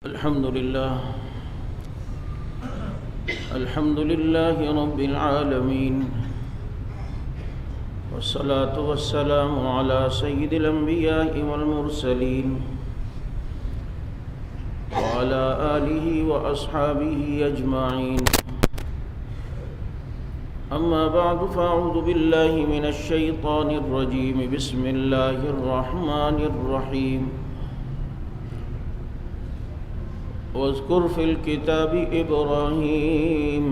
الحمد لله رب العالمين، والصلاة والسلام على سيد الأنبياء والمرسلين وعلى آله وأصحابه أجمعين. أما بعد، فأعوذ بالله من الشيطان الرجيم. بسم الله الرحمن الرحيم. واذكر في الكتاب إبراهيم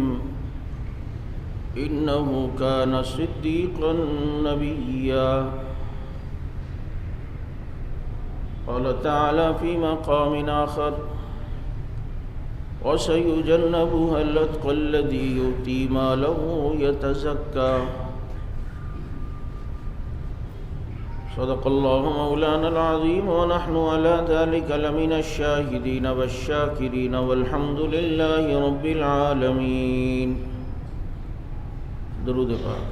إنه كان صديقا نبيا. قال تعالى في مقام آخر: وسيجنبها الأتقى الذي يؤتي ماله يتزكى. صدق الله مولانا العظيم، ونحن على ذلك لمن الشاهدين والشاكرين، والحمد لله رب العالمين. درود پاک.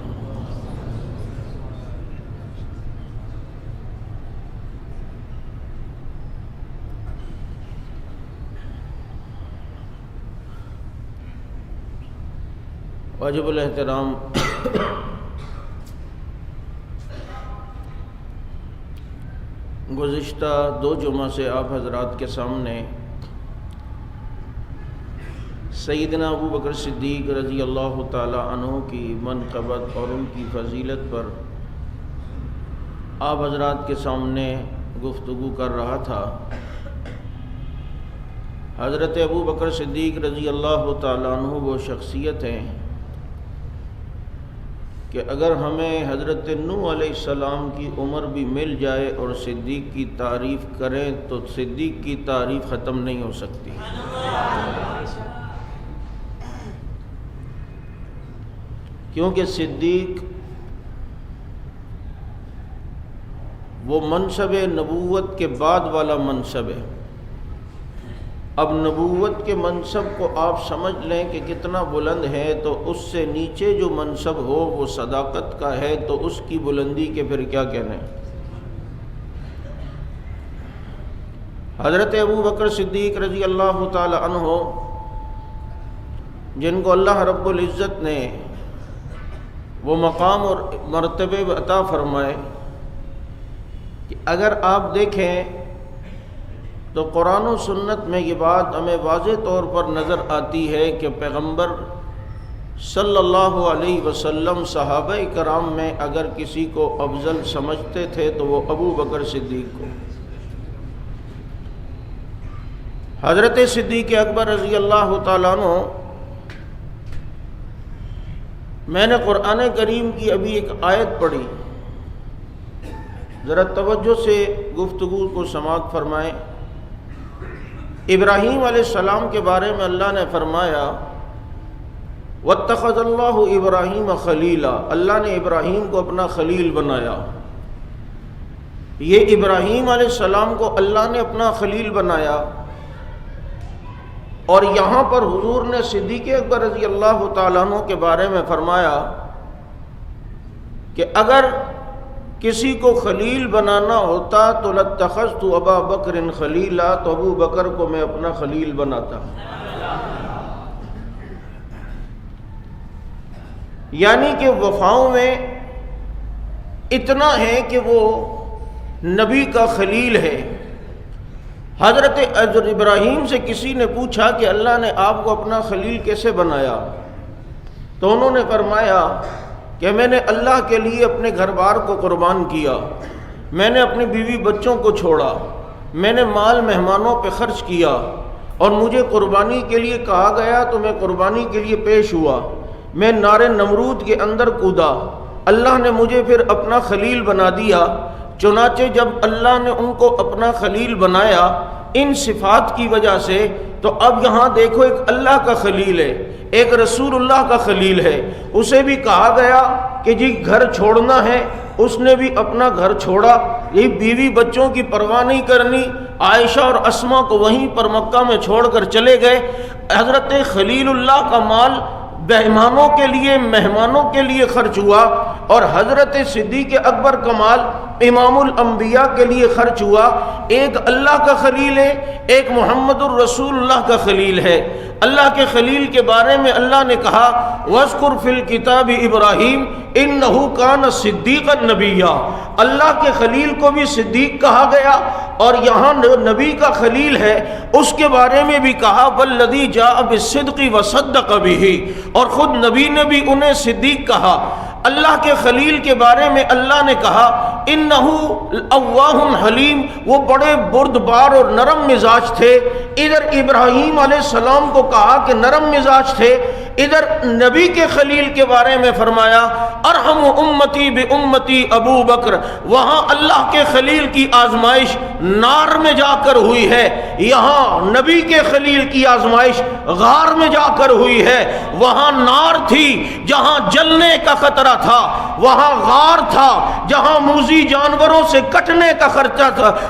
واجب الاحترام گزشتہ 2 جمعہ سے آپ حضرات کے سامنے سیدنا ابو بکر صدیق رضی اللہ تعالی عنہ کی منقبت اور ان کی فضیلت پر آپ حضرات کے سامنے گفتگو کر رہا تھا. حضرت ابو بکر صدیق رضی اللہ تعالی عنہ وہ شخصیت ہیں کہ اگر ہمیں حضرت نوح علیہ السلام کی عمر بھی مل جائے اور صدیق کی تعریف کریں تو صدیق کی تعریف ختم نہیں ہو سکتی. کیونکہ صدیق وہ منصب نبوت کے بعد والا منصب ہے. اب نبوت کے منصب کو آپ سمجھ لیں کہ کتنا بلند ہے، تو اس سے نیچے جو منصب ہو وہ صداقت کا ہے، تو اس کی بلندی کے پھر کیا کہنے. حضرت ابو بکر صدیق رضی اللہ تعالی عنہ جن کو اللہ رب العزت نے وہ مقام اور مرتبے عطا فرمائے کہ اگر آپ دیکھیں تو قرآن و سنت میں یہ بات ہمیں واضح طور پر نظر آتی ہے کہ پیغمبر صلی اللہ علیہ وسلم صحابہ کرام میں اگر کسی کو افضل سمجھتے تھے تو وہ ابو بکر صدیق کو. حضرت صدیق اکبر رضی اللہ تعالیٰ عنہ، میں نے قرآن کریم کی ابھی ایک آیت پڑھی، ذرا توجہ سے گفتگو کو سماعت فرمائیں. ابراہیم علیہ السلام کے بارے میں اللہ نے فرمایا: واتخذ اللہ ابراہیم خلیلا. اللہ نے ابراہیم کو اپنا خلیل بنایا. یہ ابراہیم علیہ السلام کو اللہ نے اپنا خلیل بنایا، اور یہاں پر حضور نے صدیق اکبر رضی اللہ تعالیٰ عنہ کے بارے میں فرمایا کہ اگر کسی کو خلیل بنانا ہوتا تو لاتخذت ابا بکر خلیلا، تو ابو بکر کو میں اپنا خلیل بناتا. یعنی کہ وفاؤں میں اتنا ہے کہ وہ نبی کا خلیل ہے. حضرت ابراہیم سے کسی نے پوچھا کہ اللہ نے آپ کو اپنا خلیل کیسے بنایا؟ تو انہوں نے فرمایا کہ میں نے اللہ کے لیے اپنے گھر بار کو قربان کیا، میں نے اپنی بیوی بچوں کو چھوڑا، میں نے مال مہمانوں پہ خرچ کیا، اور مجھے قربانی کے لیے کہا گیا تو میں قربانی کے لیے پیش ہوا. میں نار نمرود کے اندر کودا، اللہ نے مجھے پھر اپنا خلیل بنا دیا. چنانچہ جب اللہ نے ان کو اپنا خلیل بنایا ان صفات کی وجہ سے، تو اب یہاں دیکھو ایک اللہ کا خلیل ہے، ایک رسول اللہ کا خلیل ہے. اسے بھی کہا گیا کہ جی گھر چھوڑنا ہے، اس نے بھی اپنا گھر چھوڑا. یہ بیوی بچوں کی پرواہ نہیں کرنی، عائشہ اور اسما کو وہیں پر مکہ میں چھوڑ کر چلے گئے. حضرت خلیل اللہ کا مال مہمانوں کے لیے خرچ ہوا، اور حضرت صدیق اکبر کمال امام الانبیاء کے لیے خرچ ہوا۔ ایک اللہ کا خلیل ہے، ایک محمد الرسول اللہ کا خلیل ہے۔ اللہ کے خلیل کے بارے میں اللہ نے کہا وَاذْكُرْ فِي الْكِتَابِ إِبْرَاہِيمَ إِنَّهُ كَانَ صِدِّيقًا نَبِيًّا۔ اللہ کے خلیل کو بھی صدیق کہا گیا، اور یہاں نبی کا خلیل ہے اس کے بارے میں بھی کہا وَالَّذِي جَاءَ بِالصِّدْقِ وَصَدَّقَ بِهِ، اور خود نبی نے بھی انہیں صدیق کہا۔ اللہ کے خلیل کے بارے میں اللہ نے کہا انہو اوّاہ حلیم، وہ بڑے بردبار اور نرم مزاج تھے۔ ادھر ابراہیم علیہ السلام کو کہا کہ نرم مزاج تھے، ادھر نبی کے خلیل کے بارے میں فرمایا ارحم امتی بامتی ابو بکر۔ وہاں اللہ کے خلیل کی آزمائش نار میں جا کر ہوئی ہے، یہاں نبی کے خلیل کی آزمائش غار میں جا کر ہوئی ہے۔ وہاں نار تھی جہاں جلنے کا خطرہ تھا، وہاں غار تھا جہاں موذی جانوروں سے کٹنے کا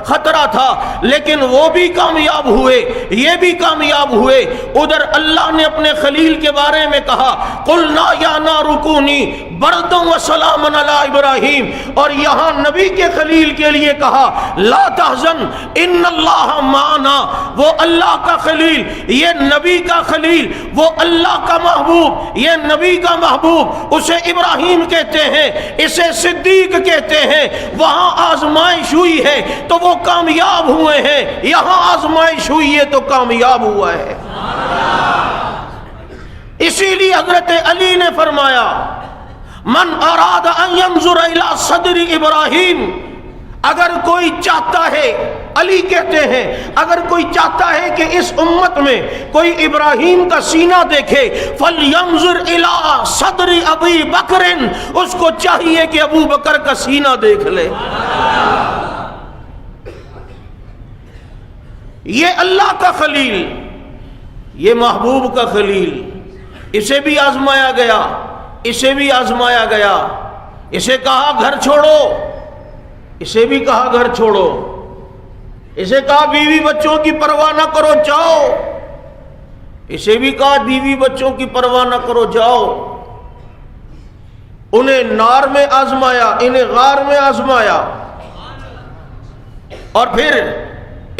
خطرہ تھا، لیکن وہ بھی کامیاب ہوئے، یہ بھی کامیاب ہوئے۔ ادھر اللہ نے اپنے خلیل کے بارے میں کہا قلنا یا نار کونی بردا وسلاما علی ابراہیم، اور یہاں نبی کے خلیل کے لیے کہا لا تحزن ان اللہ معنا۔ وہ اللہ کا خلیل، یہ نبی کا خلیل، وہ اللہ کا محبوب، یہ نبی کا محبوب، اسے ابراہیم کہتے ہیں، اسے صدیق کہتے ہیں۔ وہاں آزمائش ہوئی ہے تو وہ کامیاب ہوئے ہیں، یہاں آزمائش ہوئی ہے تو کامیاب ہوا ہے۔ اسی لیے حضرت علی نے فرمایا من اراد ان ينظر الى صدر ابراہیم، اگر کوئی چاہتا ہے، علی کہتے ہیں اگر کوئی چاہتا ہے کہ اس امت میں کوئی ابراہیم کا سینہ دیکھے فَلْيَنْظُرْ إِلَىٰ صَدْرِ أَبِي بَكْرٍ، اس کو چاہیے کہ ابو بکر کا سینہ دیکھ لے۔ یہ اللہ کا خلیل، یہ محبوب کا خلیل، اسے بھی آزمایا گیا، اسے بھی آزمایا گیا، اسے کہا گھر چھوڑو، اسے بھی کہا گھر چھوڑو، اسے کہا بیوی بچوں کی پرواہ نہ کرو جاؤ، اسے بھی کہا بیوی بچوں کی پرواہ نہ کرو جاؤ۔ انہیں نار میں آزمایا، انہیں غار میں آزمایا، اور پھر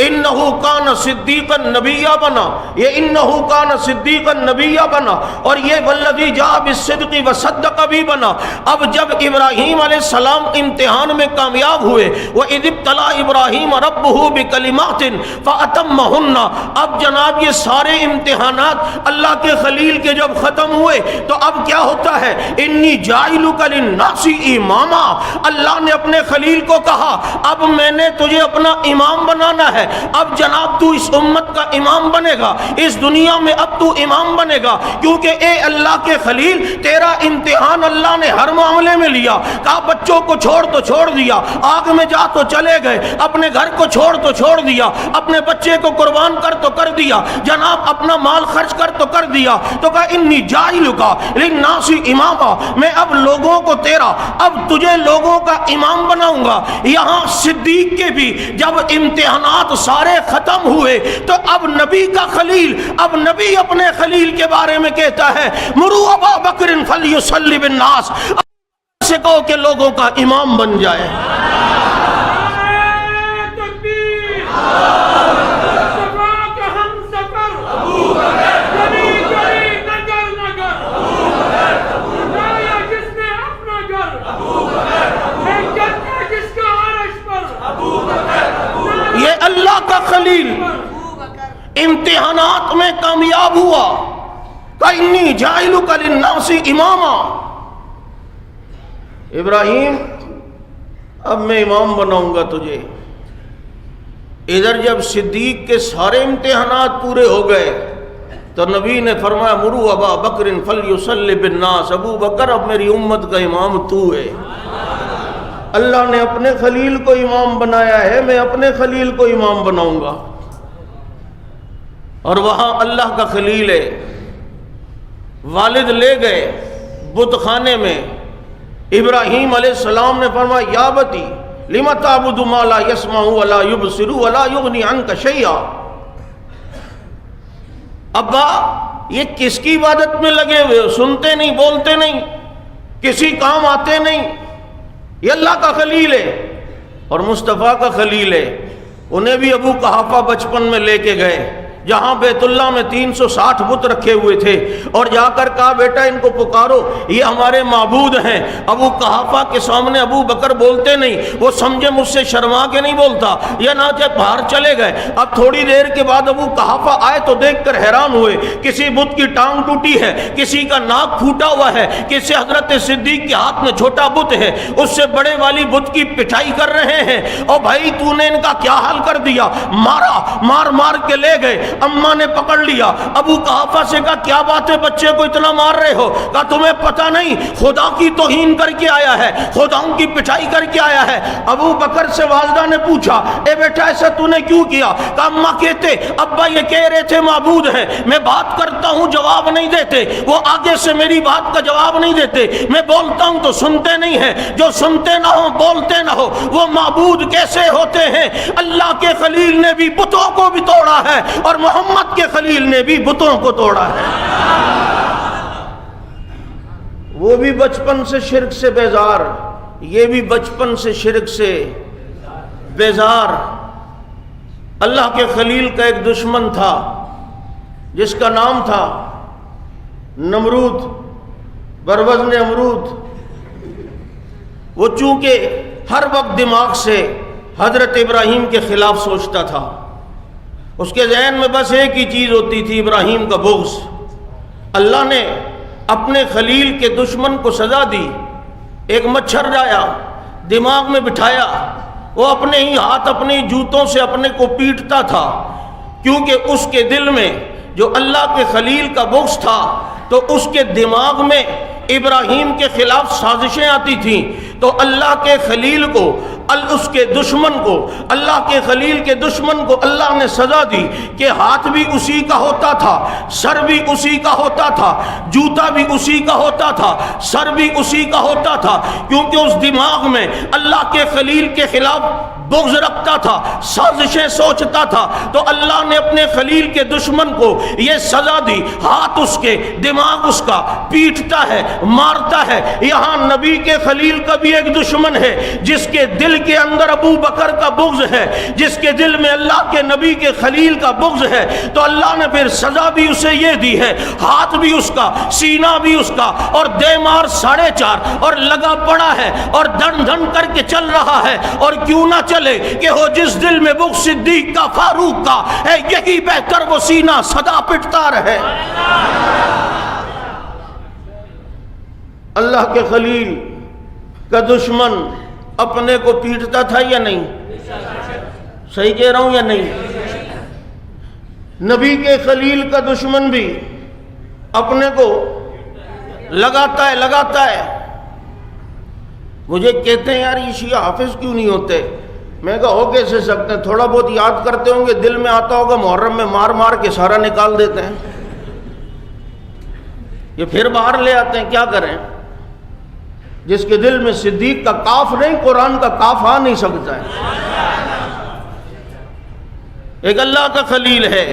انہو کان صدیقا نبیہ بنا، یہ انہو کان صدیقا نبیہ بنا، اور یہ والذی جاء بالصدق وصدق بھی بنا۔ اب جب ابراہیم علیہ السلام امتحان میں کامیاب ہوئے وَإِذِ ابْتَلَىٰ إِبْرَاهِيمَ رَبُّهُ بِكَلِمَاتٍ فَأَتَمَّهُنَّ۔ اب جناب یہ سارے امتحانات اللہ کے خلیل کے جب ختم ہوئے تو اب کیا ہوتا ہے انی جاعلک للناس اماما۔ اللہ نے اپنے خلیل کو کہا اب میں نے تجھے اپنا امام بنانا ہے، اب جناب تو اس امت کا امام بنے گا، اس دنیا میں اب تو امام بنے گا، کیونکہ اے اللہ کے خلیل تیرا امتحان اللہ نے ہر معاملے میں لیا۔ کہا بچوں کو چھوڑ تو چھوڑ دیا، آگ میں جا تو چلے گئے، اپنے گھر کو چھوڑ تو چھوڑ دیا، اپنے بچے کو قربان کر تو کر دیا، جناب اپنا مال خرچ کر تو کر دیا، تو کہا انی جاعلک للناس اماما، میں اب لوگوں کو تیرا، اب تجھے لوگوں کا امام بناؤں گا۔ یہاں صدیق کے بھی جب امتحانات سارے ختم ہوئے تو اب نبی کا خلیل، اب نبی اپنے خلیل کے بارے میں کہتا ہے مروا ابا بکر فلیصلی بالناس، سے کہو کہ لوگوں کا امام بن جائے۔ یہ اللہ کا خلیل امتحانات میں کامیاب ہوا، انی جاعلک للناس اماما۔ ابراہیم اب میں امام بناؤں گا تجھے۔ ادھر جب صدیق کے سارے امتحانات پورے ہو گئے تو نبی نے فرمایا مروا ابا بکر فلیصلی بالناس، ابو بکر اب میری امت کا امام تو ہے۔ اللہ نے اپنے خلیل کو امام بنایا ہے، میں اپنے خلیل کو امام بناؤں گا۔ اور وہاں اللہ کا خلیل ہے، والد لے گئے بت خانے میں، ابراہیم علیہ السلام نے فرمایا یا بتی لم تعبد ما لا يسمع ولا يبصر ولا يغني عنك شيئا۔ ابا یہ کس کی عبادت میں لگے ہوئے ہو؟ سنتے نہیں، بولتے نہیں، کسی کام آتے نہیں۔ یہ اللہ کا خلیل ہے اور مصطفیٰ کا خلیل ہے۔ انہیں بھی ابو قحافہ بچپن میں لے کے گئے جہاں بیت اللہ میں 360 بت رکھے ہوئے تھے، اور جا کر کہا بیٹا ان کو پکارو، یہ ہمارے معبود ہیں۔ ابو قحافہ کے سامنے ابو بکر بولتے نہیں، وہ سمجھے مجھ سے شرما کے نہیں بولتا، یا نہ کہ باہر چلے گئے۔ اب تھوڑی دیر کے بعد ابو قحافہ آئے تو دیکھ کر حیران ہوئے، کسی بت کی ٹانگ ٹوٹی ہے، کسی کا ناک پھوٹا ہوا ہے، کسی حضرت صدیق کے ہاتھ میں چھوٹا بت ہے، اس سے بڑے والی بت کی پٹائی کر رہے ہیں۔ اور بھائی تو نے ان کا کیا حال کر دیا؟ مارا، مار مار کے لے گئے۔ اماں نے پکڑ لیا، ابو قحافہ سے کہا کیا بات ہے بچے کو اتنا مار رہے ہو؟ کہا تمہیں پتہ نہیں خدا کی توہین کر کے آیا ہے، خداؤں کی پٹائی کر کے آیا ہے۔ ابو بکر سے والدہ نے پوچھا اے بیٹا ایسا تو نے کیوں کیا؟ کہا اماں کہتے ابا یہ کہہ رہے تھے معبود ہیں، میں بات کرتا ہوں جواب نہیں دیتے، وہ آگے سے میری بات کا جواب نہیں دیتے، میں بولتا ہوں تو سنتے نہیں ہیں، جو سنتے نہ ہو بولتے نہ ہو وہ معبود کیسے ہوتے ہیں؟ اللہ کے خلیل نے بھی بتوں کو بھی توڑا ہے اور محمد کے خلیل نے بھی بتوں کو توڑا ہے۔ وہ بھی بچپن سے شرک سے بیزار، یہ بھی بچپن سے شرک سے بیزار۔ اللہ کے خلیل کا ایک دشمن تھا جس کا نام تھا نمرود، بروزن امرود۔ وہ چونکہ ہر وقت دماغ سے حضرت ابراہیم کے خلاف سوچتا تھا، اس کے ذہن میں بس ایک ہی چیز ہوتی تھی، ابراہیم کا بغض۔ اللہ نے اپنے خلیل کے دشمن کو سزا دی، ایک مچھر لایا دماغ میں بٹھایا، وہ اپنے ہی ہاتھ اپنے جوتوں سے اپنے کو پیٹتا تھا، کیونکہ اس کے دل میں جو اللہ کے خلیل کا بغض تھا تو اس کے دماغ میں ابراہیم کے خلاف سازشیں آتی تھیں، تو اللہ کے خلیل کو اس کے دشمن کو اللہ کے خلیل کے دشمن کو اللہ نے سزا دی کہ ہاتھ بھی اسی کا ہوتا تھا، سر بھی اسی کا ہوتا تھا، جوتا بھی اسی کا ہوتا تھا، سر بھی اسی کا ہوتا تھا، کیونکہ اس دماغ میں اللہ کے خلیل کے خلاف بغض رکھتا تھا، سازشیں سوچتا تھا۔ تو اللہ نے اپنے خلیل کے دشمن کو یہ سزا دی، ہاتھ اس کے، دماغ اس کا، پیٹتا ہے، مارتا ہے۔ یہاں نبی کے خلیل کا بھی ایک دشمن ہے جس کے دل کے اندر ابو بکر کا بغض ہے، جس کے دل میں اللہ کے نبی کے خلیل کا بغض ہے، تو اللہ نے پھر سزا بھی اسے یہ دی ہے، ہاتھ بھی اس کا، سینہ بھی اس کا، اور دیمار 4.5 اور لگا پڑا ہے اور دھن دھن کر کے چل رہا ہے۔ اور کیوں نہ چلے کہ ہو جس دل میں بغض صدیق کا، فاروق کا ہے، یہی بہتر وہ سینہ سدا پٹتا رہے۔ اللہ کے خلیل کا دشمن اپنے کو پیٹتا تھا یا نہیں؟ صحیح کہہ رہا ہوں یا نہیں؟ نبی کے خلیل کا دشمن بھی اپنے کو لگاتا ہے۔ مجھے کہتے ہیں یار یہ شیعہ حافظ کیوں نہیں ہوتے؟ میں کہا ہو کیسے سکتے ہیں، تھوڑا بہت یاد کرتے ہوں گے، دل میں آتا ہوگا، محرم میں مار مار کے سارا نکال دیتے ہیں، یہ پھر باہر لے آتے ہیں، کیا کریں؟ جس کے دل میں صدیق کا کاف نہیں، قرآن کا کاف آ نہیں سکتا ہے۔ ایک اللہ کا خلیل ہے،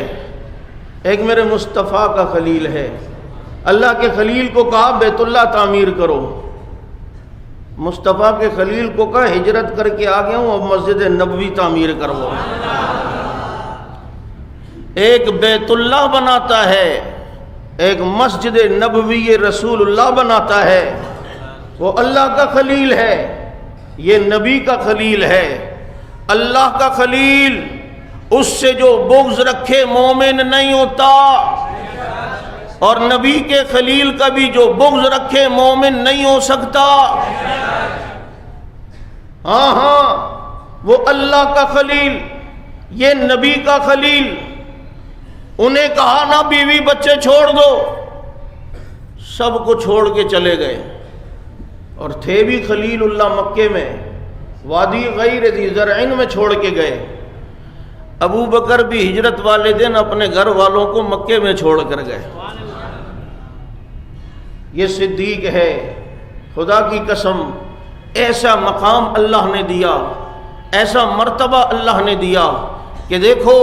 ایک میرے مصطفیٰ کا خلیل ہے۔ اللہ کے خلیل کو کہا بیت اللہ تعمیر کرو، مصطفیٰ کے خلیل کو کہا ہجرت کر کے آ گیا ہوں اب مسجد نبوی تعمیر کرو۔ ایک بیت اللہ بناتا ہے، ایک مسجد نبوی رسول اللہ بناتا ہے، وہ اللہ کا خلیل ہے، یہ نبی کا خلیل ہے۔ اللہ کا خلیل اس سے جو بغض رکھے مومن نہیں ہوتا، اور نبی کے خلیل کا بھی جو بغض رکھے مومن نہیں ہو سکتا۔ ہاں وہ اللہ کا خلیل، یہ نبی کا خلیل۔ انہیں کہا نہ بیوی بچے چھوڑ دو، سب کو چھوڑ کے چلے گئے، اور تھے بھی خلیل اللہ مکے میں، وادی غیر ذی زرعین میں چھوڑ کے گئے۔ ابو بکر بھی ہجرت والے دن اپنے گھر والوں کو مکے میں چھوڑ کر گئے۔ یہ صدیق ہے، خدا کی قسم ایسا مقام اللہ نے دیا، ایسا مرتبہ اللہ نے دیا کہ دیکھو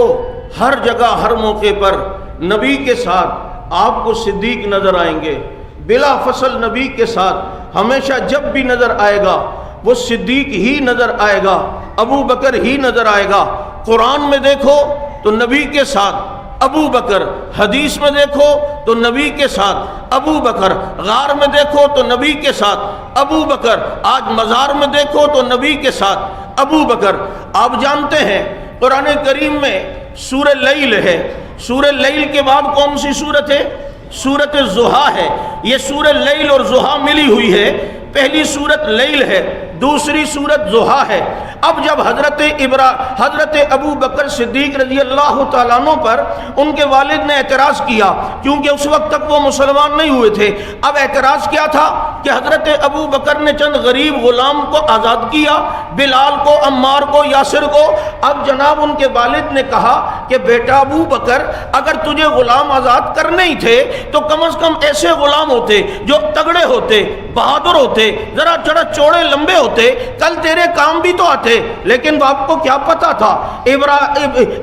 ہر جگہ ہر موقع پر نبی کے ساتھ آپ کو صدیق نظر آئیں گے، بلا فصل نبی کے ساتھ ہمیشہ جب بھی نظر آئے گا وہ صدیق ہی نظر آئے گا، ابو بکر ہی نظر آئے گا۔ قرآن میں دیکھو تو نبی کے ساتھ ابو بکر، حدیث میں دیکھو تو نبی کے ساتھ ابو بکر، غار میں دیکھو تو نبی کے ساتھ ابو بکر، آج مزار میں دیکھو تو نبی کے ساتھ ابو بکر۔ آپ جانتے ہیں قرآن کریم میں سورہ لیل ہے، سورہ لیل کے بعد کون سی سورت ہے؟ سورت ضحیٰ ہے۔ یہ سورہ لیل اور ضحیٰ ملی ہوئی ہے، پہلی سورت لیل ہے، دوسری سورت ضحیٰ ہے۔ اب جب حضرت ابو بکر صدیق رضی اللہ تعالیٰ عنہ پر ان کے والد نے اعتراض کیا، کیونکہ اس وقت تک وہ مسلمان نہیں ہوئے تھے۔ اب اعتراض کیا تھا کہ حضرت ابو بکر نے چند غریب غلام کو آزاد کیا، بلال کو، عمار کو، یاسر کو۔ اب جناب ان کے والد نے کہا کہ بیٹا ابو بکر، اگر تجھے غلام آزاد کرنے ہی تھے تو کم از کم ایسے غلام ہوتے جو تگڑے ہوتے، بہادر ہوتے، ذرا چوڑے لمبے ہوتے، کل تیرے کام بھی تو آتے۔ لیکن باپ کو کیا پتا تھا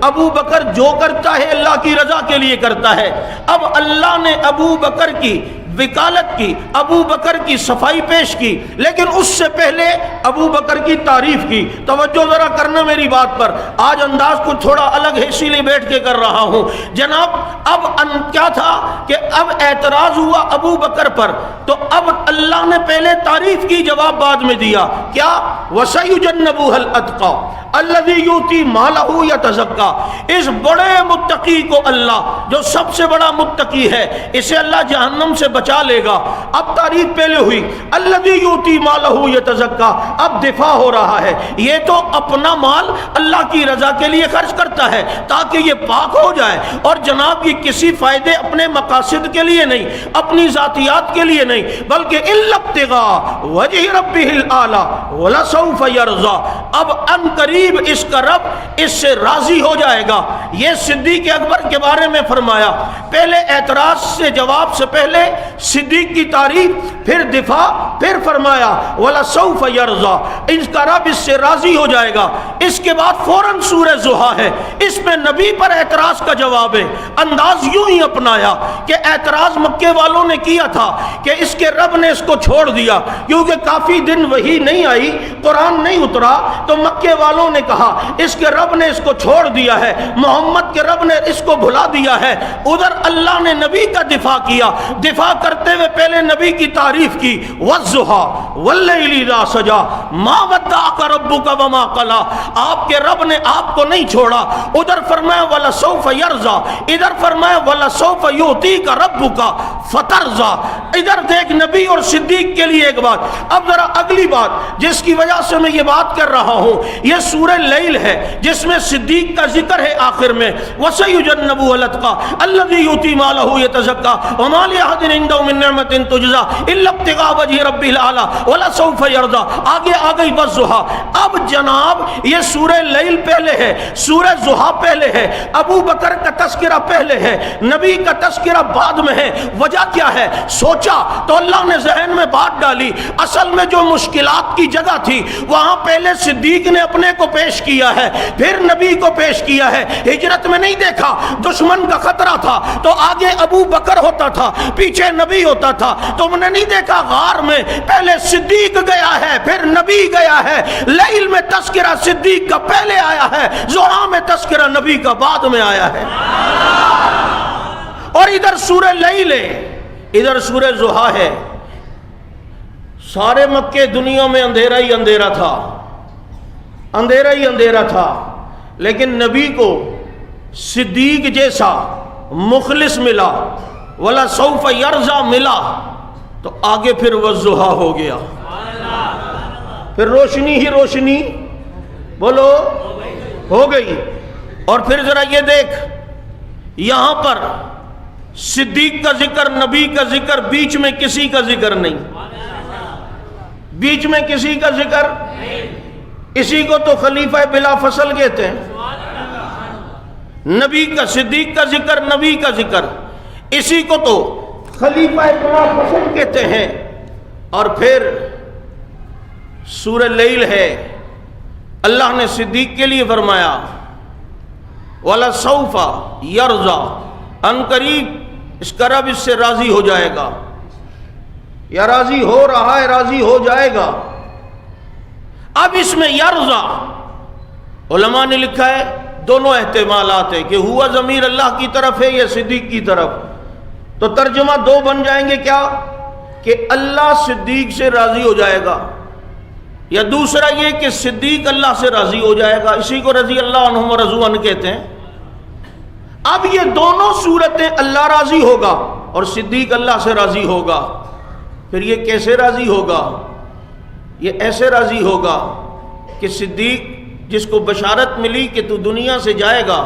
ابو بکر جو کرتا ہے اللہ کی رضا کے لیے کرتا ہے۔ اب اللہ نے ابو بکر کی وکالت کی، ابو بکر کی صفائی پیش کی، لیکن اس سے پہلے ابو بکر کی تعریف کی۔ توجہ ذرا کرنا میری بات پر، آج انداز کو تھوڑا الگ ہے اسی لیے بیٹھ کے کر رہا ہوں جناب۔ اب کیا تھا کہ اب اعتراض ہوا ابو بکر پر، تو اب اللہ نے پہلے تعریف کی، جواب بعد میں دیا۔ کیا؟ وَسَيُجَنَّبُهَا الْأَتْقَى الَّذِي يُؤْتِي مَالَهُ يَتَزَكَّى، اس بڑے متقی کو اللہ جو سب سے بڑا متقی ہے، اسے اللہ جہنم سے بچا لے گا۔ اب تعریف پہلے ہوئی، الَّذِي يُؤْتِي مَالَهُ يَتَزَكَّى، اب دفاع ہو رہا ہے، یہ تو اپنا مال اللہ کی رضا کے لیے خرچ کرتا ہے تاکہ یہ پاک ہو جائے، اور جناب یہ کسی فائدے اپنے مقاصد کے لیے نہیں، اپنی ذاتیات کے لیے نہیں، بلکہ إِلَّا ابْتِغَاءَ وَجْهِ رَبِّهِ الْأَعْلَى وَلَسَوْفَ يَرْضَىٰ، اب ان قریب اس کا رب اس سے راضی ہو جائے گا۔ یہ صدیق اکبر کے بارے میں فرمایا، پہلے اعتراض سے جواب سے پہلے صدیق کی تعریف، پھر دفاع، پھر فرمایا وَلَسَوْفَ يَرْضَىٰ، اس کا رب اس سے راضی ہو جائے گا۔ اس کے بعد فوراً سورہ ضحیٰ ہے، اس میں نبی پر اعتراض کا جواب ہے۔ انداز یوں ہی اپنایا کہ اعتراض مکے والوں نے کیا تھا کہ اس کے رب نے اس کو چھوڑ دیا، کیونکہ کافی دن وحی نہیں آئی، قرآن نہیں اترا، تو مکے والوں نے کہا اس کے رب نے اس کو چھوڑ دیا ہے، محمد کے رب نے اس کو بھلا دیا ہے۔ ادھر اللہ نے نبی کا دفاع کیا، دفاع کرتے ہوئے پہلے نبی کی تعریف کی، وَالضُّحَىٰ وَاللَّيْلِ إِذَا سَجَىٰ مَا وَدَّعَكَ رَبُّكَ وَمَا قَلَىٰ، آپ کے رب نے آپ کو نہیں چھوڑا۔ ادھر فرمایا وَلَسَوْفَ يَرْضَىٰ، ادھر فرمایا وَلَسَوْفَ يُعْطِيكَ رَبُّكَ فَتَرْضَىٰ۔ ادھر دیکھ نبی اور صدیق کے لیے ایک بات۔ اب ذرا اگلی بات جس کی وجہ سے میں یہ بات کر رہا ہوں، یہ سورہ لیل ہے جس میں صدیق کا ذکر ہے آخر میں، وَسَيُجَنَّبُهَا الْأَتْقَى الَّذِي يُؤْتِي مَالَهُ يَتَزَكَّى وَمَا لِأَحَدٍ عِندَهُ مِن نِّعْمَةٍ تُجْزَىٰ إِلَّا ابْتِغَاءَ وَجْهِ رَبِّهِ الْأَعْلَىٰ وَلَسَوْفَ يَرْضَىٰ۔ آگے آ گئی وَالضُّحَىٰ۔ اب جناب یہ سورہ لیل پہلے ہے، سورہ ضحیٰ پہلے ہے، ابو بکر کا تذکرہ پہلے ہے، نبی کا تذکرہ بعد میں ہے۔ وجہ کیا ہے؟ سوچا تو اللہ نے ذہن میں بات ڈالی، اصل میں جو مشکلات کی جگہ تھی وہاں پہلے صدیق نے اپنے کو پیش کیا ہے، پھر نبی کو پیش کیا ہے۔ ہجرت میں نہیں دیکھا، دشمن کا خطرہ تھا تو آگے ابو بکر ہوتا تھا، پیچھے نبی ہوتا تھا۔ تم نے نہیں دیکھا غار میں پہلے صدیق گیا ہے پھر نبی گیا ہے، لیل میں تذکرہ صدیق کا پہلے آیا ہے، ضحیٰ میں تذکرہ نبی کا بعد میں آیا ہے۔ اور ادھر سورہ لیل ہے، ادھر سورہ ضحیٰ ہے۔ سارے مکے دنیا میں اندھیرا ہی اندھیرا تھا، اندھیرا ہی اندھیرا تھا، لیکن نبی کو صدیق جیسا مخلص ملا، وَلَسَوْفَ يَرْضَىٰ ملا، تو آگے پھر وَالضُّحَىٰ ہو گیا، پھر روشنی ہی روشنی بولو ہو گئی۔ اور پھر ذرا یہ دیکھ، یہاں پر صدیق کا ذکر، نبی کا ذکر، بیچ میں کسی کا ذکر نہیں، بیچ میں کسی کا ذکر، اسی کو تو خلیفہ بلا فصل کہتے ہیں۔ نبی کا، صدیق کا ذکر، نبی کا ذکر، اسی کو تو خلیفہ بلا فصل کہتے ہیں۔ اور پھر سورہ لیل ہے، اللہ نے صدیق کے لیے فرمایا وَلَسَوْفَ يَرْضَىٰ، ان قریب اس کا رب اس سے راضی ہو جائے گا، یا راضی ہو رہا ہے، راضی ہو جائے گا۔ اب اس میں یرضا، علماء نے لکھا ہے دونوں احتمالات ہیں کہ ہوا ضمیر اللہ کی طرف ہے یا صدیق کی طرف، تو ترجمہ دو بن جائیں گے، کیا کہ اللہ صدیق سے راضی ہو جائے گا، یا دوسرا یہ کہ صدیق اللہ سے راضی ہو جائے گا، اسی کو رضی اللہ عنہم ورضوا عنہ کہتے ہیں۔ اب یہ دونوں صورتیں اللہ راضی ہوگا اور صدیق اللہ سے راضی ہوگا، پھر یہ کیسے راضی ہوگا؟ یہ ایسے راضی ہوگا کہ صدیق جس کو بشارت ملی کہ تو دنیا سے جائے گا،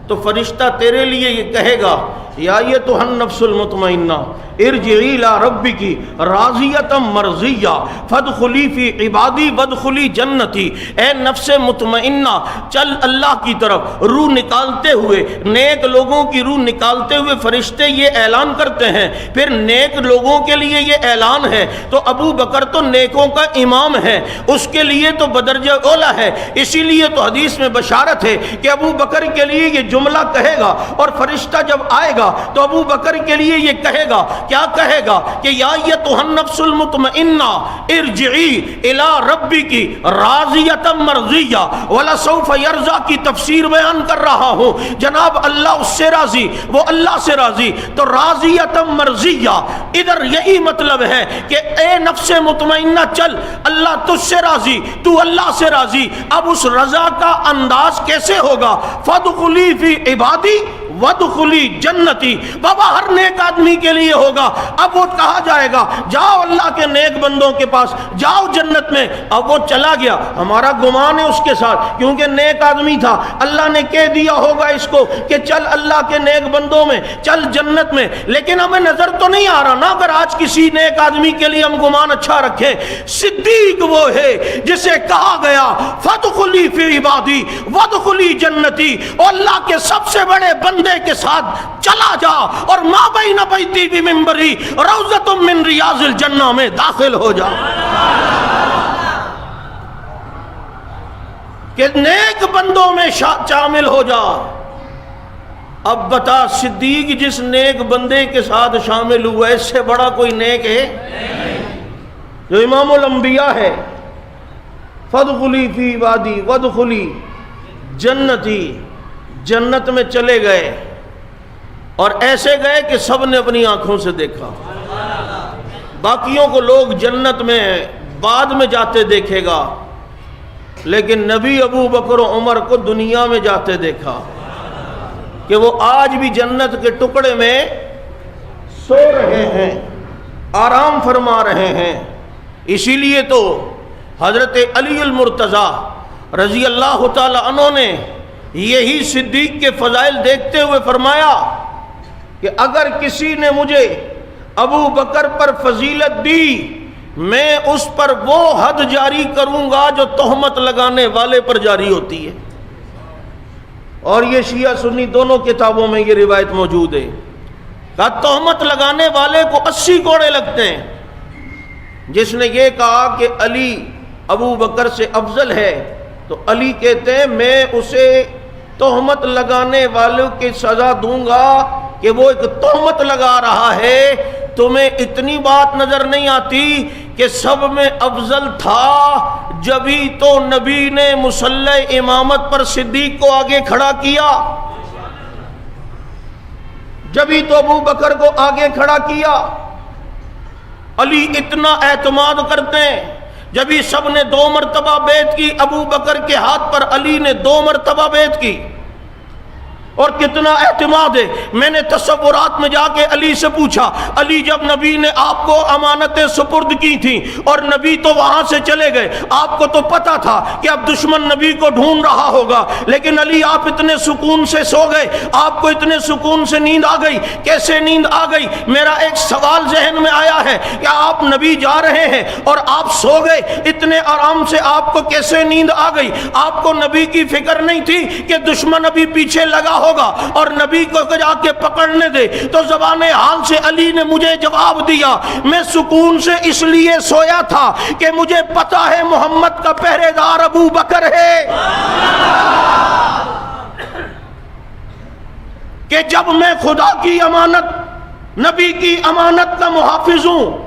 تو فرشتہ تیرے لیے یہ کہے گا یا ایتھا النفس المطمئنہ ارجعی الی ربک راضیۃ مرضیہ فادخلی فی عبادی وادخلی جنتی، اے نفس مطمئنہ چل اللہ کی طرف، روح نکالتے ہوئے، نیک لوگوں کی روح نکالتے ہوئے فرشتے یہ اعلان کرتے ہیں، پھر نیک لوگوں کے لیے یہ اعلان ہے، تو ابو بکر تو نیکوں کا امام ہے، اس کے لیے تو بدرجہ اولا ہے، اسی لیے تو حدیث میں بشارت ہے کہ ابو بکر کے لیے یہ جملہ کہے گا، اور فرشتہ جب آئے گا تو ابو بکر کے لیے یہ کہے گا، کیا کہے گا کہ یا ایتھا النفس المطمئنہ ارجعی الی ربک راضیۃ مرضیہ ولسوف یرضی کی تفسیر بیان کر رہا ہوں۔ جناب اللہ اس سے راضی، وہ اللہ سے راضی، تو راضیۃ مرضیہ ادھر یہی مطلب ہے کہ اے نفس مطمئنہ چل، اللہ تجھ سے راضی، تو اللہ سے راضی۔ اب اس رضا کا انداز کیسے ہوگا؟ فادخلی فی عبادی وادخلی جنتی، بابا ہر نیک آدمی کے لیے ہوگا۔ اب وہ کہا جائے گا جاؤ اللہ کے نیک بندوں کے پاس، جاؤ جنت میں۔ اب وہ چلا گیا، ہمارا گمان ہے اس کے ساتھ، کیونکہ نیک آدمی تھا، اللہ نے کہہ دیا ہوگا اس کو کہ چل اللہ کے نیک بندوں میں، چل جنت میں، لیکن ہمیں نظر تو نہیں آ رہا نا۔ اگر آج کسی نیک آدمی کے لیے ہم گمان اچھا رکھیں، صدیق وہ ہے جسے کہا گیا فادخلی فی عبادی وادخلی جنتی، اور اللہ کے سب سے بڑے بندے کے ساتھ چلا جا اور ما بین بیتی بمنبری روضۃ من ریاض الجنہ میں داخل ہو جا، کہ نیک بندوں میں شامل ہو جا۔ اب بتا صدیق جس نیک بندے کے ساتھ شامل ہوا، اس سے بڑا کوئی نیک ہے جو امام الانبیاء ہے؟ فادخلی فی عبادی وادخلی جنتی، جنت میں چلے گئے، اور ایسے گئے کہ سب نے اپنی آنکھوں سے دیکھا۔ باقیوں کو لوگ جنت میں بعد میں جاتے دیکھے گا، لیکن نبی ابو بکر و عمر کو دنیا میں جاتے دیکھا کہ وہ آج بھی جنت کے ٹکڑے میں سو رہے ہیں، آرام فرما رہے ہیں۔ اسی لیے تو حضرت علی المرتضیٰ رضی اللہ تعالی عنہ نے یہی صدیق کے فضائل دیکھتے ہوئے فرمایا کہ اگر کسی نے مجھے ابو بکر پر فضیلت دی، میں اس پر وہ حد جاری کروں گا جو تہمت لگانے والے پر جاری ہوتی ہے۔ اور یہ شیعہ سنی دونوں کتابوں میں یہ روایت موجود ہے کہ تہمت لگانے والے کو 80 کوڑے لگتے ہیں۔ جس نے یہ کہا کہ علی ابو بکر سے افضل ہے، تو علی کہتے ہیں میں اسے تہمت لگانے والوں کی سزا دوں گا کہ وہ ایک تہمت لگا رہا ہے۔ تمہیں اتنی بات نظر نہیں آتی کہ سب میں افضل تھا، جبھی تو نبی نے مصلی امامت پر صدیق کو آگے کھڑا کیا، جبھی تو ابو بکر کو آگے کھڑا کیا۔ علی اتنا اعتماد کرتے ہیں، جبھی سب نے 2 مرتبہ بیعت کی، ابو بکر کے ہاتھ پر علی نے 2 مرتبہ بیعت کی۔ اور کتنا اعتماد ہے۔ میں نے تصورات میں جا کے علی سے پوچھا، علی جب نبی نے آپ کو امانتیں سپرد کی تھیں اور نبی تو وہاں سے چلے گئے، آپ کو تو پتا تھا کہ اب دشمن نبی کو ڈھونڈ رہا ہوگا، لیکن علی آپ اتنے سکون سے سو گئے، آپ کو اتنے سکون سے نیند آ گئی، کیسے نیند آ گئی؟ میرا ایک سوال ذہن میں آیا ہے کہ آپ نبی جا رہے ہیں اور آپ سو گئے، اتنے آرام سے آپ کو کیسے نیند آ گئی؟ آپ کو نبی کی فکر نہیں تھی کہ دشمن ابھی پیچھے لگا ہوگا اور نبی کو جا کے پکڑنے دے؟ تو زبان حال سے علی نے مجھے جواب دیا، میں سکون سے اس لیے سویا تھا کہ مجھے پتا ہے محمد کا پہرے دار ابو بکر ہے، کہ جب میں خدا کی امانت نبی کی امانت کا محافظ ہوں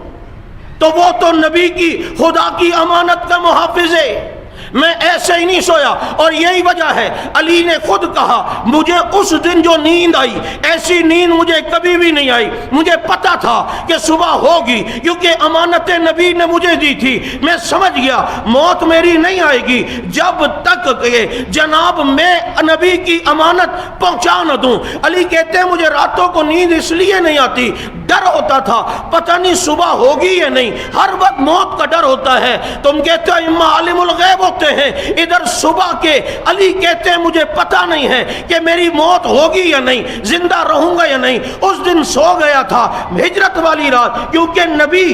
تو وہ تو نبی کی خدا کی امانت کا محافظ ہے، میں ایسے ہی نہیں سویا۔ اور یہی وجہ ہے علی نے خود کہا مجھے اس دن جو نیند آئی ایسی نیند مجھے کبھی بھی نہیں آئی، مجھے پتا تھا کہ صبح ہوگی کیونکہ امانت نبی نے مجھے دی تھی، میں سمجھ گیا موت میری نہیں آئے گی جب تک کہ جناب میں نبی کی امانت پہنچا نہ دوں۔ علی کہتے ہیں مجھے راتوں کو نیند اس لیے نہیں آتی، ڈر ہوتا تھا پتہ نہیں صبح ہوگی یا نہیں، ہر وقت موت کا ڈر ہوتا ہے۔ تم کہتے ہو اما عالم الغیب ہوتے ہیں، ادھر صبح کے علی کہتے ہیں مجھے پتہ نہیں ہے کہ میری موت ہوگی یا نہیں، زندہ رہوں گا یا نہیں۔ اس دن سو گیا تھا ہجرت والی رات، کیونکہ نبی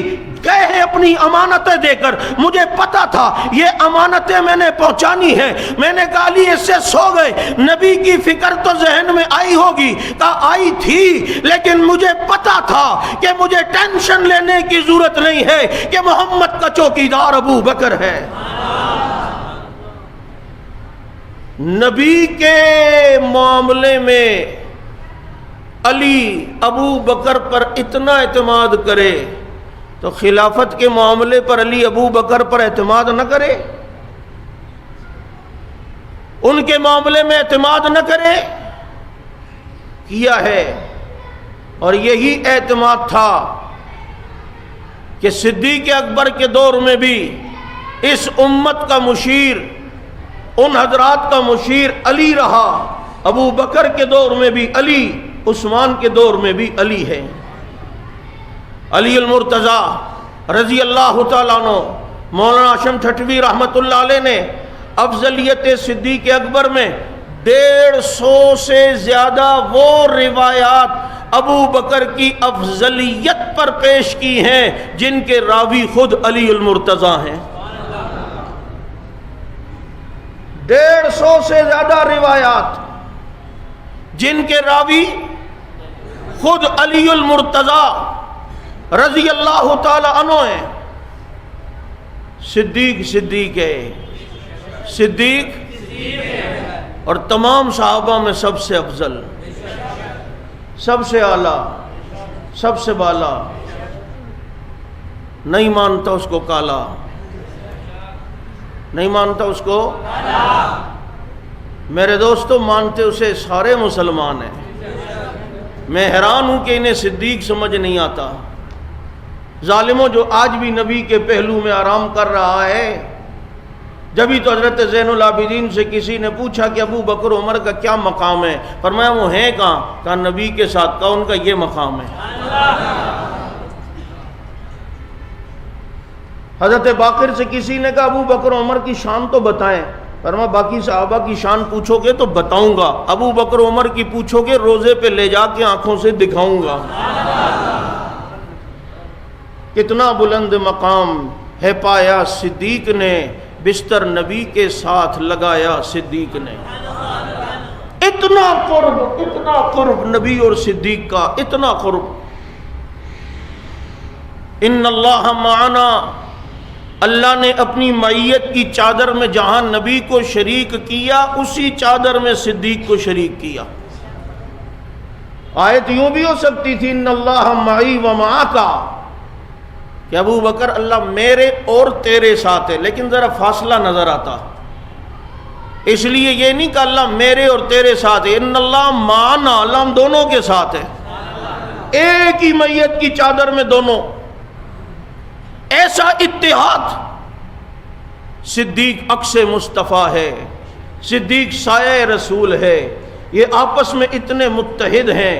گئے ہیں اپنی امانتیں دے کر، مجھے پتا تھا یہ امانتیں میں نے پہنچانی ہے۔ میں نے کہا علی اس سے سو گئے، نبی کی فکر تو ذہن میں آئی ہوگی، کہا آئی تھی لیکن مجھے پتا تھا کہ مجھے ٹینشن لینے کی ضرورت نہیں ہے کہ محمد کا چوکیدار ابو بکر ہے۔ نبی کے معاملے میں علی ابو بکر پر اتنا اعتماد کرے تو خلافت کے معاملے پر علی ابو بکر پر اعتماد نہ کرے، ان کے معاملے میں اعتماد نہ کرے؟ کیا ہے، اور یہی اعتماد تھا کہ صدیق اکبر کے دور میں بھی اس امت کا مشیر، ان حضرات کا مشیر علی رہا، ابو بکر کے دور میں بھی علی، عثمان کے دور میں بھی علی ہے۔ علی المرتضی رضی اللہ تعالیٰ عنہ، مولانا ہاشم ٹھٹوی رحمۃ اللہ علیہ نے افضلیت صدیق اکبر میں 150 سے زیادہ وہ روایات ابو بکر کی افضلیت پر پیش کی ہیں جن کے راوی خود علی المرتضی ہیں۔ 150 سے زیادہ روایات جن کے راوی خود علی المرتضی رضی اللہ تعالی عنہ ہیں۔ صدیق ہے، صدیق اور تمام صحابہ میں سب سے افضل، سب سے اعلیٰ، سب سے بالا، نہیں مانتا اس کو کالا، نہیں مانتا اس کو، میرے دوستو مانتے اسے سارے مسلمان ہیں۔ میں حیران ہوں کہ انہیں صدیق سمجھ نہیں آتا۔ ظالموں جو آج بھی نبی کے پہلو میں آرام کر رہا ہے، جبھی تو حضرت زین العابدین سے کسی نے پوچھا کہ ابو بکر عمر کا کیا مقام ہے، فرمایا وہ ہیں کہاں، کہا نبی کے ساتھ، کہا ان کا یہ مقام ہے۔ حضرت باقر سے کسی نے کہا ابو بکر عمر کی شان تو بتائیں، فرمایا باقی صحابہ کی شان پوچھو گے تو بتاؤں گا، ابو بکر عمر کی پوچھو گے روزے پہ لے جا کے آنکھوں سے دکھاؤں گا۔ کتنا بلند مقام ہے پایا صدیق نے، بستر نبی کے ساتھ لگایا صدیق نے۔ اتنا قرب نبی اور صدیق کا، اتنا قرب۔ ان اللہ معنا، اللہ نے اپنی معیت کی چادر میں جہاں نبی کو شریک کیا اسی چادر میں صدیق کو شریک کیا۔ آیت یوں بھی ہو سکتی تھی ان اللہ معی و معاک، کہ ابو بکر اللہ میرے اور تیرے ساتھ ہے، لیکن ذرا فاصلہ نظر آتا، اس لیے یہ نہیں کہ اللہ میرے اور تیرے ساتھ ہے، ان اللہ معنا، اللہ ہم دونوں کے ساتھ ہے، ایک ہی میت کی چادر میں دونوں۔ ایسا اتحاد، صدیق عکس مصطفیٰ ہے، صدیق سایہ رسول ہے، یہ آپس میں اتنے متحد ہیں،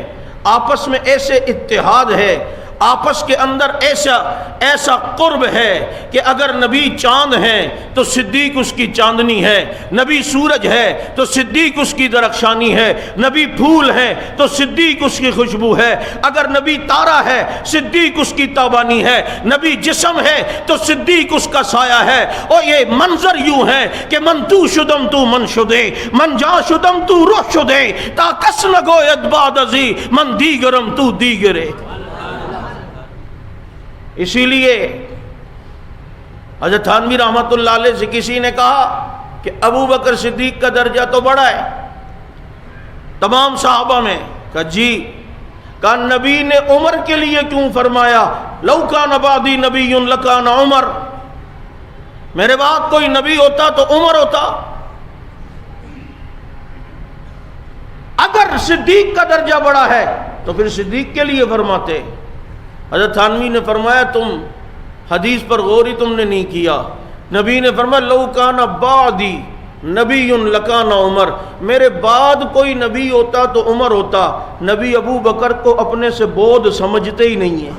آپس میں ایسے اتحاد ہے، آپس کے اندر ایسا قرب ہے کہ اگر نبی چاند ہیں تو صدیق اس کی چاندنی ہے، نبی سورج ہے تو صدیق اس کی درخشانی ہے، نبی پھول ہے تو صدیق اس کی خوشبو ہے، اگر نبی تارا ہے صدیق اس کی تابانی ہے، نبی جسم ہے تو صدیق اس کا سایہ ہے۔ اور یہ منظر یوں ہے کہ من تو شدم تو من شدے، من جا شدم تو روح شدے، تا کس نگوید بعد ازی من دیگرم تو دیگرے۔ اسی لیے حضرت تھانوی رحمۃ اللہ علیہ سے کسی نے کہا کہ ابو بکر صدیق کا درجہ تو بڑا ہے تمام صحابہ میں، کہا جی، کہا نبی نے عمر کے لیے کیوں فرمایا لو کان بعدی نبی لکان عمر، میرے بعد کوئی نبی ہوتا تو عمر ہوتا۔ اگر صدیق کا درجہ بڑا ہے تو پھر صدیق کے لیے فرماتے۔ حضرت تھانوی نے فرمایا تم حدیث پر غور ہی تم نے نہیں کیا۔ نبی نے فرمایا لو کان بعدی نبی لکان عمر، میرے بعد کوئی نبی ہوتا تو عمر ہوتا۔ نبی ابو بکر کو اپنے سے بود سمجھتے ہی نہیں ہیں،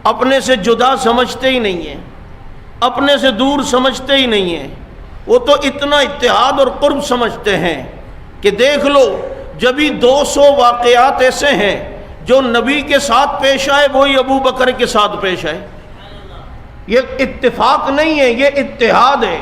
اپنے سے جدا سمجھتے ہی نہیں ہیں، اپنے سے دور سمجھتے ہی نہیں ہیں۔ وہ تو اتنا اتحاد اور قرب سمجھتے ہیں کہ دیکھ لو جبھی 200 واقعات ایسے ہیں جو نبی کے ساتھ پیش آئے وہی ابو بکر کے ساتھ پیش آئے۔ یہ اتفاق نہیں ہے، یہ اتحاد ہے۔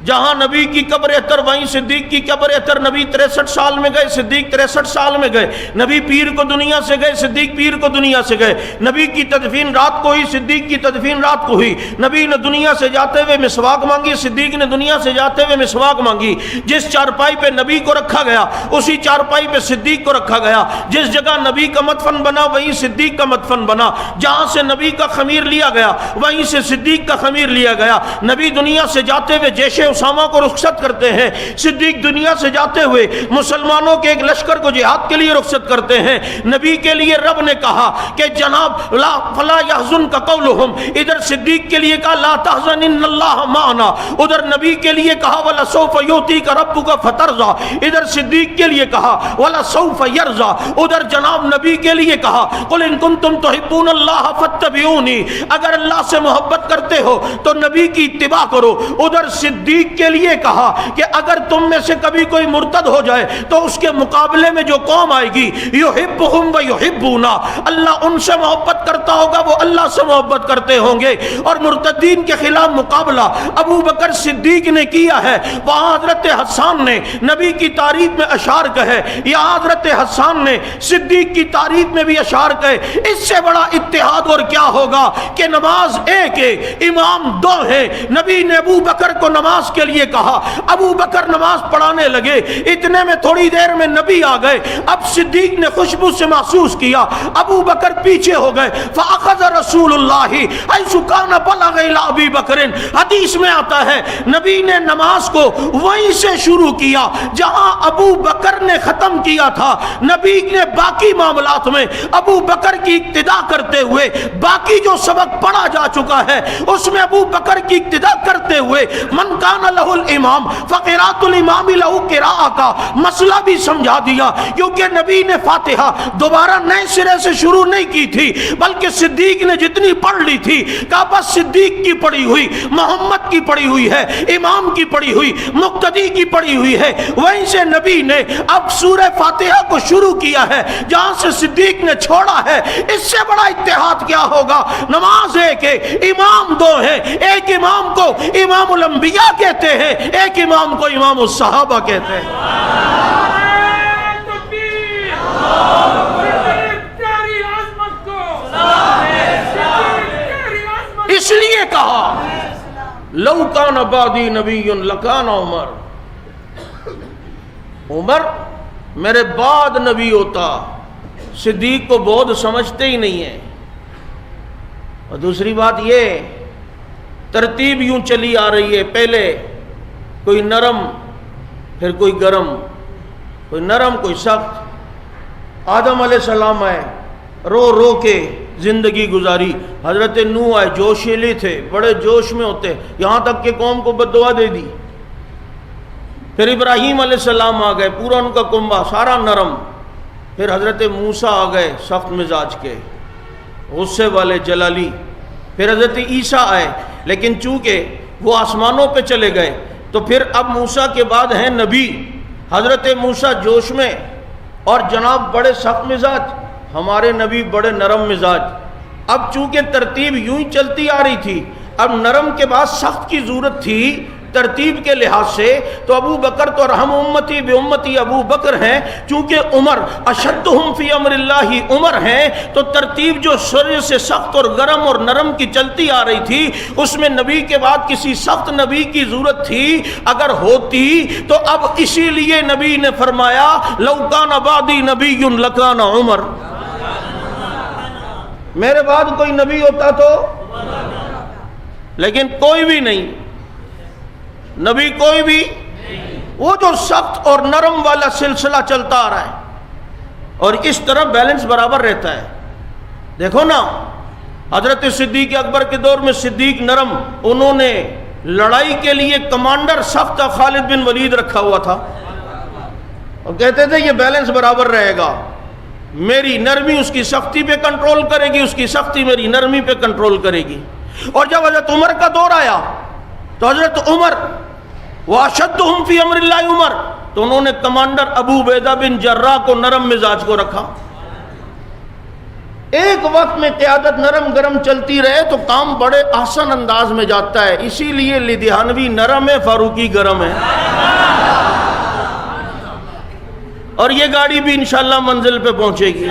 جہاں نبی کی قبر اطہر وہیں صدیق کی قبر اطہر۔ نبی 63 سال میں گئے، صدیق 63 سال میں گئے۔ نبی پیر کو دنیا سے گئے، صدیق پیر کو دنیا سے گئے۔ نبی کی تدفین رات کو ہوئی، صدیق کی تدفین رات کو ہوئی۔ نبی نے دنیا سے جاتے ہوئے مسواک مانگی، صدیق نے دنیا سے جاتے ہوئے مسواک مانگی۔ جس چارپائی پہ نبی کو رکھا گیا اسی چارپائی پہ صدیق کو رکھا گیا۔ جس جگہ نبی کا مدفن بنا وہیں صدیق کا مدفن بنا۔ جہاں سے نبی کا خمیر لیا گیا وہیں سے صدیق کا خمیر لیا گیا۔ نبی دنیا سے جاتے ہوئے جیش اسامہ کو رخصت کرتے ہیں، صدیق دنیا سے جاتے ہوئے مسلمانوں کے ایک لشکر کو جہاد کے لیے رخصت کرتے ہیں۔ نبی کے لیے رب نے کہا کہ جناب لا فلا يحزنك قولهم، ادھر صدیق کے لیے کہا لا تحزن ان اللہ معنا، ادھر نبی کے لیے کہا ولسوف يعطيك ربك فترضى، ادھر صدیق کے لیے کہا ولسوف يرضى، ادھر جناب نبی کے لیے کہا قل ان کنتم تحبون اللہ فاتبعونی، اگر اللہ سے محبت کرتے ہو تو نبی کی اتباع کرو۔ ادھر صدیق کے لیے کہا کہ اگر تم میں سے کبھی کوئی مرتد ہو جائے تو اس کے مقابلے میں جو قوم آئے گی یحبہم و یحبونا، اللہ ان سے محبت کرتا ہوگا وہ اللہ سے محبت کرتے ہوں گے۔ اور مرتدین کے خلاف مقابلہ ابو بکر صدیق نے کیا ہے۔ وہاں حضرت حسان نے نبی کی تعریف میں اشعار کہے، یا حضرت حسان نے صدیق کی تعریف میں بھی اشعار کہے۔ اس سے بڑا اتحاد اور کیا ہوگا کہ نماز ایک ہے، امام دو ہے۔ نبی نے ابو بکر کو نماز کے لیے کہا، ابو بکر نماز پڑھانے لگے، اتنے میں تھوڑی دیر میں نبی آ گئے۔ اب صدیق نے خوشبو سے محسوس کیا، ابو بکر پیچھے ہو گئے۔ فاخذ رسول اللہ حیث کان بلغ الی ابی بکر، حدیث میں آتا ہے نبی نے نماز کو وہیں سے شروع کیا جہاں ابو بکر نے ختم کیا تھا۔ نبی نے باقی معاملات میں ابو بکر کی اقتداء کرتے ہوئے باقی جو سبق پڑھا جا چکا ہے اس میں ابو بکر کی اقتداء کرتے ہوئے من کان لہ الامام فقراۃ الامام لہ قراءہ کا مسئلہ بھی سمجھا دیا، کیونکہ نبی نے فاتحہ دوبارہ نئے سرے سے شروع نہیں کی تھی بلکہ صدیق نے جتنی پڑھ لی تھی کہا بس صدیق کی پڑھی ہوئی، محمد کی پڑھی ہوئی ہے، امام کی پڑھی ہوئی، مقتدی کی پڑھی ہوئی ہے۔ وہیں سے نبی نے اب سورہ فاتحہ کو شروع کیا ہے جہاں سے صدیق نے چھوڑا ہے۔ اس سے بڑا اتحاد کیا ہوگا؟ نماز ایک ہے، امام دو ہیں، ایک امام کو امام الانبیاء کہتے ہیں، ایک امام کو امام الصحابہ کہتے ہیں۔ اس لیے کہا لو کان بعدی نبی لکان عمر، عمر میرے بعد نبی ہوتا۔ صدیق کو بہت سمجھتے ہی نہیں ہیں۔ اور دوسری بات یہ ترتیب یوں چلی آ رہی ہے، پہلے کوئی نرم پھر کوئی گرم، کوئی نرم کوئی سخت۔ آدم علیہ السلام آئے، رو رو کے زندگی گزاری۔ حضرت نوح آئے، جوشیلے تھے، بڑے جوش میں ہوتے، یہاں تک کہ قوم کو بد دعا دے دی۔ پھر ابراہیم علیہ السلام آ گئے، پورا ان کا کنبہ سارا نرم۔ پھر حضرت موسیٰ آ گئے، سخت مزاج کے، غصے والے، جلالی۔ پھر حضرت عیسیٰ آئے، لیکن چونکہ وہ آسمانوں پہ چلے گئے تو پھر اب موسیٰ کے بعد ہیں نبی۔ حضرت موسیٰ جوش میں اور جناب بڑے سخت مزاج، ہمارے نبی بڑے نرم مزاج۔ اب چونکہ ترتیب یوں ہی چلتی آ رہی تھی، اب نرم کے بعد سخت کی ضرورت تھی، ترتیب کے لحاظ سے تو ابو بکر تو رحم امتی بے امتی ابو بکر ہیں، چونکہ عمر اشدہم فی امر اللہ عمر ہیں، تو ترتیب جو شروع سے سخت اور گرم اور نرم کی چلتی آ رہی تھی، اس میں نبی کے بعد کسی سخت نبی کی ضرورت تھی اگر ہوتی تو اب اسی لیے نبی نے فرمایا لو کان بعدی نبی لکان عمر، میرے بعد کوئی نبی ہوتا تو، لیکن کوئی بھی نہیں، نبی کوئی بھی، وہ جو سخت اور نرم والا سلسلہ چلتا آ رہا ہے اور اس طرح بیلنس برابر رہتا ہے۔ دیکھو نا حضرت صدیق اکبر کے دور میں صدیق نرم، انہوں نے لڑائی کے لیے کمانڈر سخت خالد بن ولید رکھا ہوا تھا اور کہتے تھے یہ بیلنس برابر رہے گا، میری نرمی اس کی سختی پہ کنٹرول کرے گی، اس کی سختی میری نرمی پہ کنٹرول کرے گی۔ اور جب حضرت عمر کا دور آیا تو حضرت عمر واشدہم فی امر اللہ عمر، تو انہوں نے کمانڈر ابو عبیدہ بن جراح کو نرم مزاج کو رکھا۔ ایک وقت میں قیادت نرم گرم چلتی رہے تو کام بڑے احسن انداز میں جاتا ہے، اسی لیے لدھیانوی نرم ہے، فاروقی گرم ہے، اور یہ گاڑی بھی انشاءاللہ منزل پہ پہنچے گی۔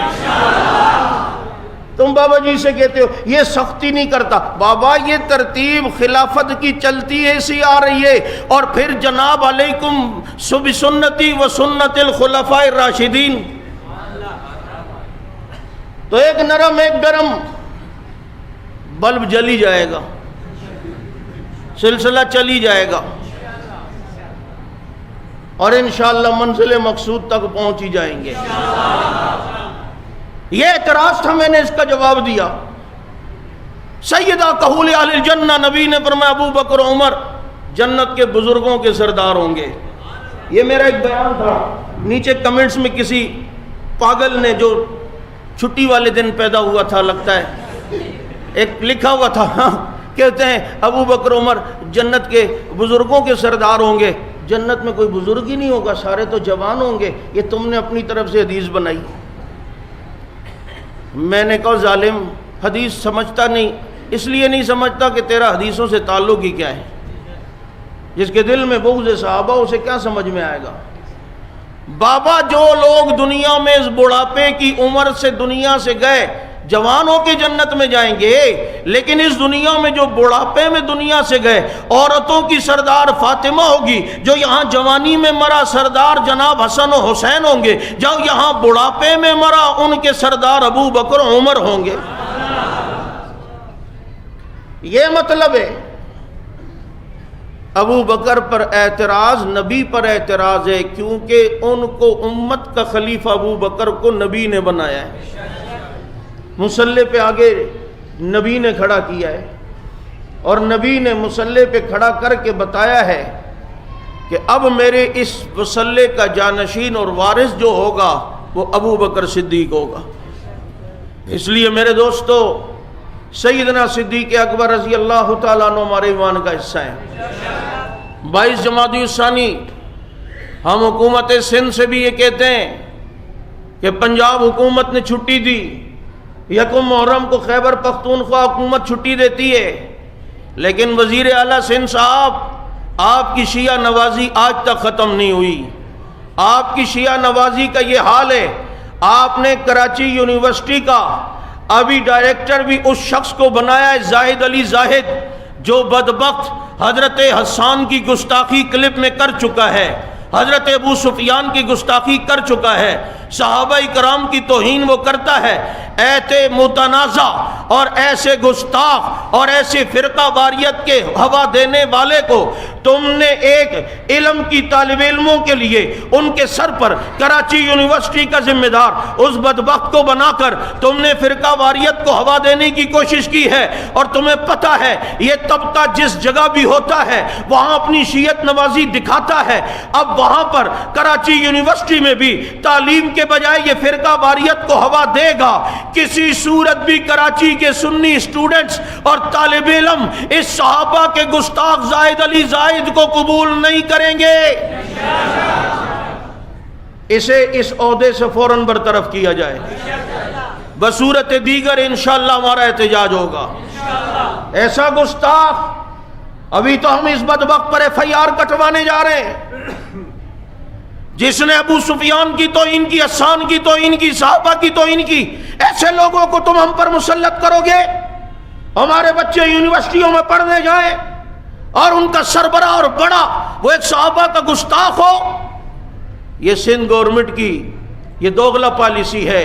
تم بابا جی سے کہتے ہو یہ سختی نہیں کرتا، بابا یہ ترتیب خلافت کی چلتی ایسی آ رہی ہے، اور پھر جناب علیکم بسنتی و سنت الخلفاء الراشدین، تو ایک نرم ایک گرم، بلب جلی جائے گا، سلسلہ چلی جائے گا، اور انشاءاللہ منزل مقصود تک پہنچ ہی جائیں گے۔ یہ اعتراض تھا، میں نے اس کا جواب دیا۔ سیدہ کہول اہل الجنہ، نبی نے فرمایا ابو بکر و عمر جنت کے بزرگوں کے سردار ہوں گے۔ یہ میرا ایک بیان تھا، نیچے کمنٹس میں کسی پاگل نے جو چھٹی والے دن پیدا ہوا تھا لگتا ہے، ایک لکھا ہوا تھا، کہتے ہیں ابو بکر عمر جنت کے بزرگوں کے سردار ہوں گے۔ جنت میں کوئی بزرگ ہی نہیں ہوگا، سارے تو جوان ہوں گے، یہ تم نے اپنی طرف سے حدیث بنائی۔ میں نے کہا ظالم، حدیث سمجھتا نہیں، اس لیے نہیں سمجھتا کہ تیرا حدیثوں سے تعلق ہی کیا ہے، جس کے دل میں بغض صحابہ اسے کیا سمجھ میں آئے گا۔ بابا جو لوگ دنیا میں اس بڑھاپے کی عمر سے دنیا سے گئے، جوان ہو کے جنت میں جائیں گے، لیکن اس دنیا میں جو بڑھاپے میں دنیا سے گئے، عورتوں کی سردار فاطمہ ہوگی، جو یہاں جوانی میں مرا سردار جناب حسن و حسین ہوں گے، جو یہاں بڑھاپے میں مرا ان کے سردار ابو بکر و عمر ہوں گے۔ یہ مطلب ہے ابو بکر پر اعتراض نبی پر اعتراض ہے، کیونکہ ان کو امت کا خلیفہ ابو بکر کو نبی نے بنایا ہے، مصلی پہ آگے نبی نے کھڑا کیا ہے، اور نبی نے مصلی پہ کھڑا کر کے بتایا ہے کہ اب میرے اس مصلی کا جانشین اور وارث جو ہوگا وہ ابو بکر صدیق ہوگا۔ اس لیے میرے دوستو، سیدنا صدیق اکبر رضی اللہ تعالیٰ عنہ ہمارے ایمان کا حصہ ہیں۔ 22 جمادی الثانی ہم حکومت سندھ سے بھی یہ کہتے ہیں کہ پنجاب حکومت نے چھٹی دی، یکم محرم کو خیبر پختونخوا حکومت چھٹی دیتی ہے، لیکن وزیر اعلیٰ سندھ صاحب، آپ کی شیعہ نوازی آج تک ختم نہیں ہوئی۔ آپ کی شیعہ نوازی کا یہ حال ہے، آپ نے کراچی یونیورسٹی کا ابھی ڈائریکٹر بھی اس شخص کو بنایا ہے، زاہد علی زاہد، جو بدبخت حضرت حسان کی گستاخی کلپ میں کر چکا ہے، حضرت ابو سفیان کی گستاخی کر چکا ہے، صحابہ کرام کی توہین وہ کرتا ہے۔ ایسے متنازع اور ایسے گستاخ اور ایسے فرقہ واریت کے ہوا دینے والے کو تم نے ایک علم کی طالب علموں کے لیے ان کے سر پر کراچی یونیورسٹی کا ذمہ دار اس بدبخت کو بنا کر تم نے فرقہ واریت کو ہوا دینے کی کوشش کی ہے، اور تمہیں پتہ ہے یہ طبقہ جس جگہ بھی ہوتا ہے وہاں اپنی شیعت نوازی دکھاتا ہے۔ اب وہاں پر کراچی یونیورسٹی میں بھی تعلیم کے بجائے یہ فرقہ واریت کو ہوا دے گا۔ کسی صورت بھی کراچی کے سنی اسٹوڈنٹس اور طالب علم اس صحابہ کے گستاخ زاہد علی زاہد کو قبول نہیں کریں گے۔ اسے اس عہدے سے فوراً برطرف کیا جائے، بصورت دیگر انشاءاللہ ہمارا احتجاج ہوگا۔ ایسا گستاخ ابھی تو ہم اس بدبخت پر FIR کٹوانے جا رہے ہیں، جس نے ابو سفیان کی توہین کی، حسان کی توہین کی، صحابہ کی توہین کی، ایسے لوگوں کو تم ہم پر مسلط کرو گے؟ ہمارے بچے یونیورسٹیوں میں پڑھنے جائیں اور ان کا سربراہ اور بڑا وہ ایک صحابہ کا گستاخ ہو؟ یہ سندھ گورنمنٹ کی یہ دوغلا پالیسی ہے۔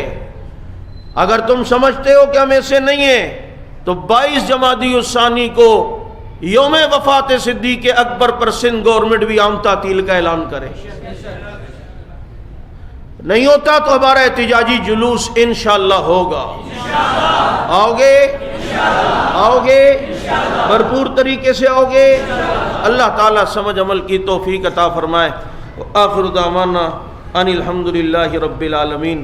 اگر تم سمجھتے ہو کہ ہم ایسے نہیں ہیں تو 22 جمادی الثانی کو یوم وفات صدیق اکبر پر سندھ گورنمنٹ بھی عام تعطیل کا اعلان کرے۔ نہیں ہوتا تو ہمارا احتجاجی جلوس انشاءاللہ ہوگا۔ آؤ گے؟ آؤ گے؟ بھرپور طریقے سے آؤ گے؟ اللہ تعالیٰ سمجھ عمل کی توفیق عطا فرمائے۔ آخر دعوانا ان الحمدللہ رب العالمین۔